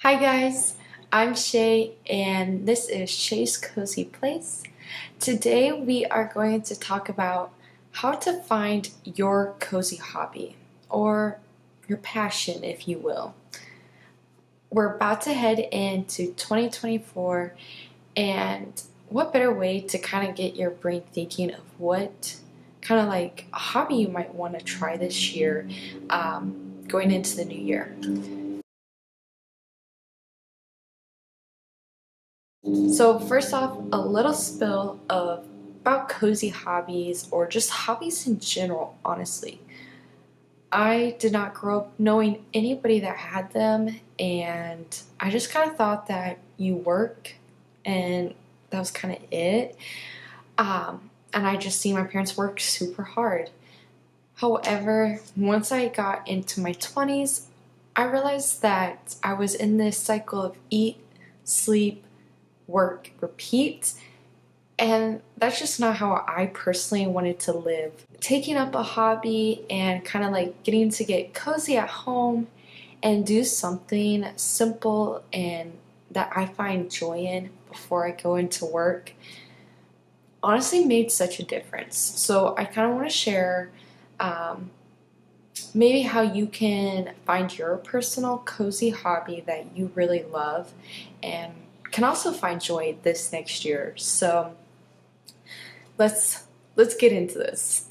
Hi guys, I'm Shay and this is Shay's Cozy Place. Today we are going to talk about how to find your cozy hobby or your passion, if you will. We're about to head into 2024 and what better way to kind of get your brain thinking of what kind of like a hobby you might want to try this year going into the new year. So first off, a little spill of about cozy hobbies or just hobbies in general, honestly. I did not grow up knowing anybody that had them, and I just kind of thought that you work and that was kind of it. And I just see my parents work super hard. However, once I got into my 20s, I realized that I was in this cycle of eat, sleep, work, repeat, and that's just not how I personally wanted to live. Taking up a hobby and kind of like getting to get cozy at home and do something simple and that I find joy in before I go into work honestly made such a difference. So I kind of want to share maybe how you can find your personal cozy hobby that you really love and can also find joy this next year. So let's get into this.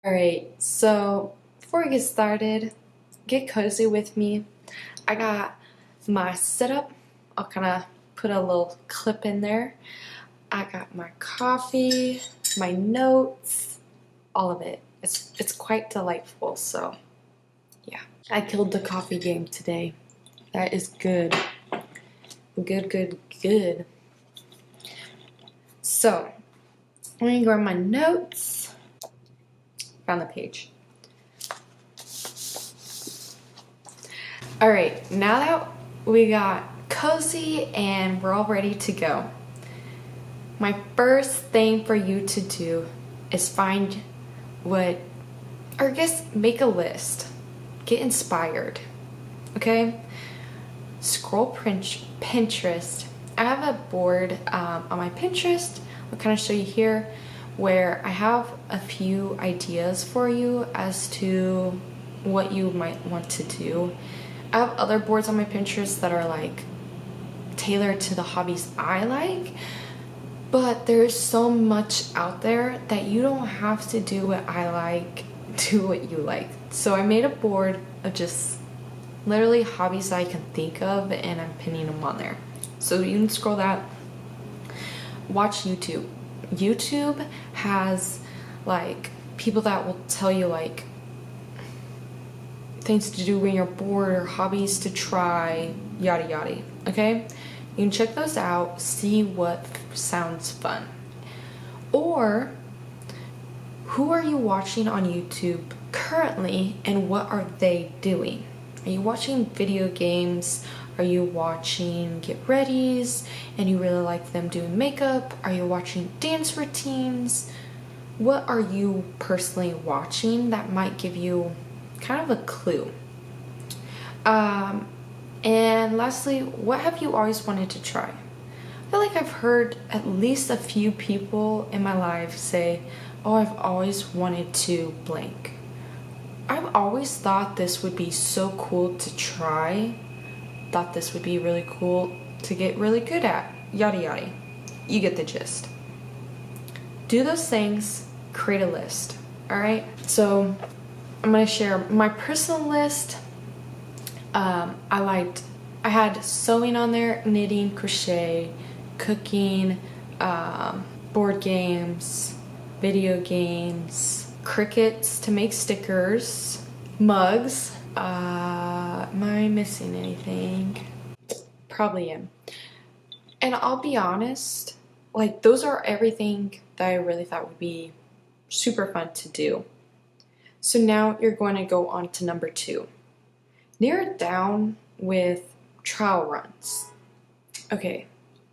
All right, so before we get started, get cozy with me. I got my setup. I'll kind of put a little clip in there. I got my coffee, my notes, all of it. It's quite delightful. So yeah, I killed the coffee game today. That is good. Good. So I'm gonna grab my notes. Found the page. All right, now that we got cozy and we're all ready to go, my first thing for you to do is find or I guess make a list. Get inspired, okay? Scroll Pinterest. I have a board on my Pinterest. I'll kind of show you here where I have a few ideas for you as to what you might want to do. I have other boards on my Pinterest that are like tailored to the hobbies I like, but there's so much out there that you don't have to do what I like, do what you like. So I made a board of just literally hobbies I can think of and I'm pinning them on there. So you can scroll that. Watch YouTube. YouTube has like people that will tell you like things to do when you're bored or hobbies to try, yada yada, okay? You can check those out, see what sounds fun. Or who are you watching on YouTube currently and what are they doing? Are you watching video games? Are you watching get readies and you really like them doing makeup? Are you watching dance routines? What are you personally watching that might give you kind of a clue? And lastly, what have you always wanted to try? I feel like I've heard at least a few people in my life say, oh, I've always wanted to blank. I've always thought this would be so cool to try. Thought this would be really cool to get really good at. Yada yada. You get the gist. Do those things, create a list. Alright? So I'm gonna share my personal list. I had sewing on there, knitting, crochet, cooking, board games, video games, crickets to make stickers, mugs. Am I missing anything? Probably am. And I'll be honest, like those are everything that I really thought would be super fun to do. So now you're going to go on to number 2. Narrow it down with trial runs. Okay,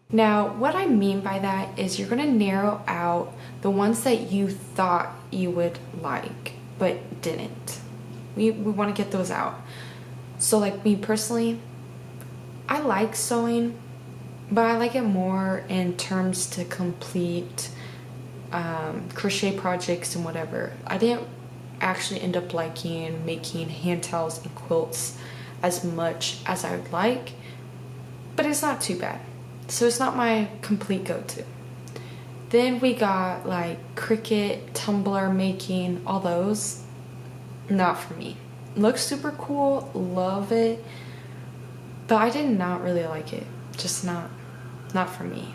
now what I mean by that is you're going to narrow out the ones that you thought you would like but didn't. We want to get those out. So like me personally, I like sewing, but I like it more in terms to complete crochet projects and whatever. I didn't actually end up liking making hand towels and quilts as much as I would like, but it's not too bad. So it's not my complete go-to. Then we got like Cricut, tumbler making, all those. Not for me. Looks super cool, love it, but I did not really like it. Just not for me.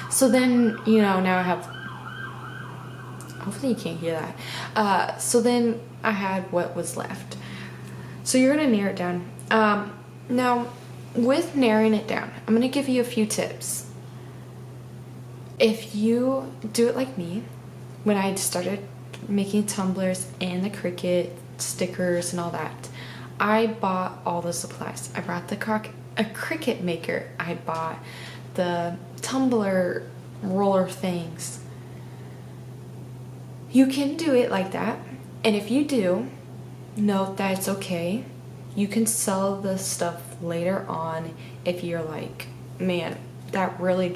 So then, you know, now I have, hopefully you can't hear that. So then I had what was left. So you're gonna narrow it down. Now, with narrowing it down, I'm gonna give you a few tips. If you do it like me, when I started making tumblers and the Cricut stickers and all that, I bought all the supplies. I brought a Cricut maker. I bought the tumbler roller things. You can do it like that, and if you do, note that it's okay. You can sell the stuff later on if you're like, man, that really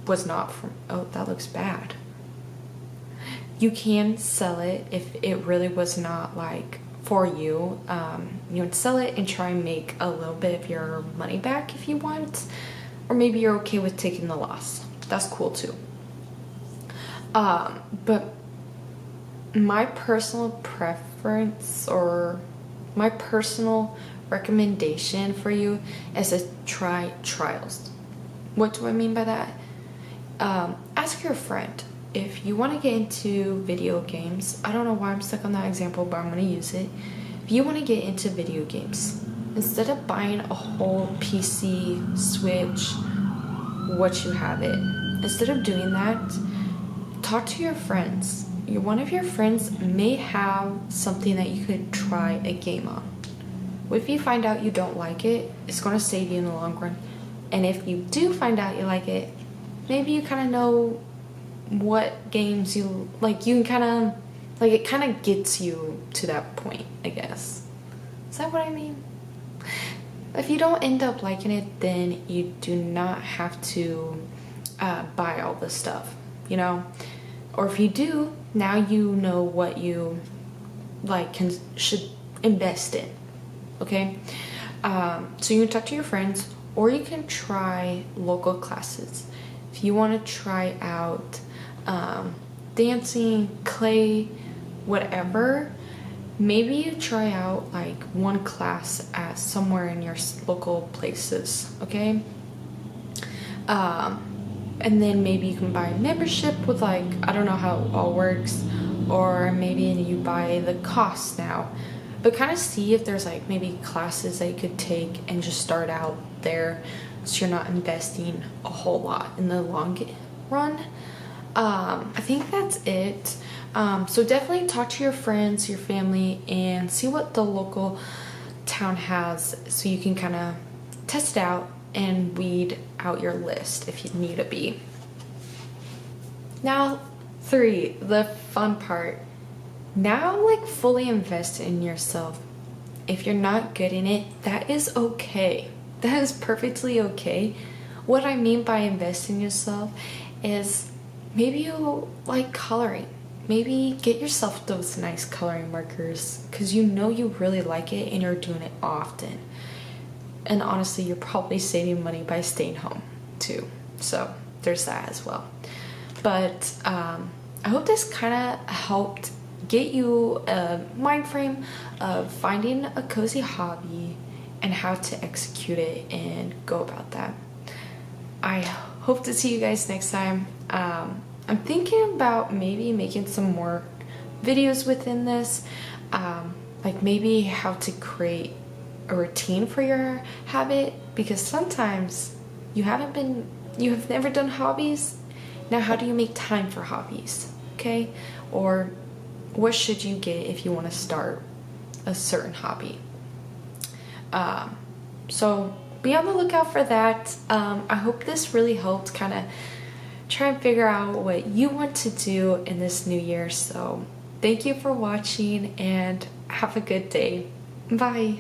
was not from, oh, that looks bad. You can sell it if it really was not like for you. You would sell it and try and make a little bit of your money back if you want, or maybe you're okay with taking the loss. That's cool too. But my personal preference or my personal recommendation for you is to try trials. What do I mean by that? Ask your friend. If you want to get into video games, I don't know why I'm stuck on that example, but I'm going to use it. If you want to get into video games, instead of buying a whole PC, Switch, what you have it, instead of doing that, talk to your friends. One of your friends may have something that you could try a game on. If you find out you don't like it, it's going to save you in the long run. And if you do find out you like it, maybe you kind of know what games you like. You can kind of like, it kind of gets you to that point, I guess. Is that what I mean? If you don't end up liking it, then you do not have to buy all this stuff, you know? Or if you do, now you know what you like should invest in, okay? So you can talk to your friends, or you can try local classes. If you want to try out dancing, clay, whatever, maybe you try out like one class at somewhere in your local places, okay? And then maybe you can buy a membership with like, I don't know how it all works, or maybe you buy the cost now. But kind of see if there's like maybe classes that you could take and just start out there, so you're not investing a whole lot in the long run. I think that's it. So definitely talk to your friends, your family, and see what the local town has, so you can kind of test it out and weed out your list if you need to be. Now 3, the fun part. Now like fully invest in yourself. If you're not good in it, that is okay. That is perfectly okay. What I mean by invest in yourself is maybe you like coloring. Maybe get yourself those nice coloring markers because you know you really like it and you're doing it often. And honestly, you're probably saving money by staying home too. So there's that as well. But I hope this kind of helped get you a mind frame of finding a cozy hobby and how to execute it and go about that. I hope to see you guys next time. I'm thinking about maybe making some more videos within this, like maybe how to create a routine for your habit, because sometimes you have never done hobbies. Now how do you make time for hobbies, okay? Or what should you get if you want to start a certain hobby? So be on the lookout for that. I hope this really helped kind of try and figure out what you want to do in this new year. So thank you for watching and have a good day. Bye.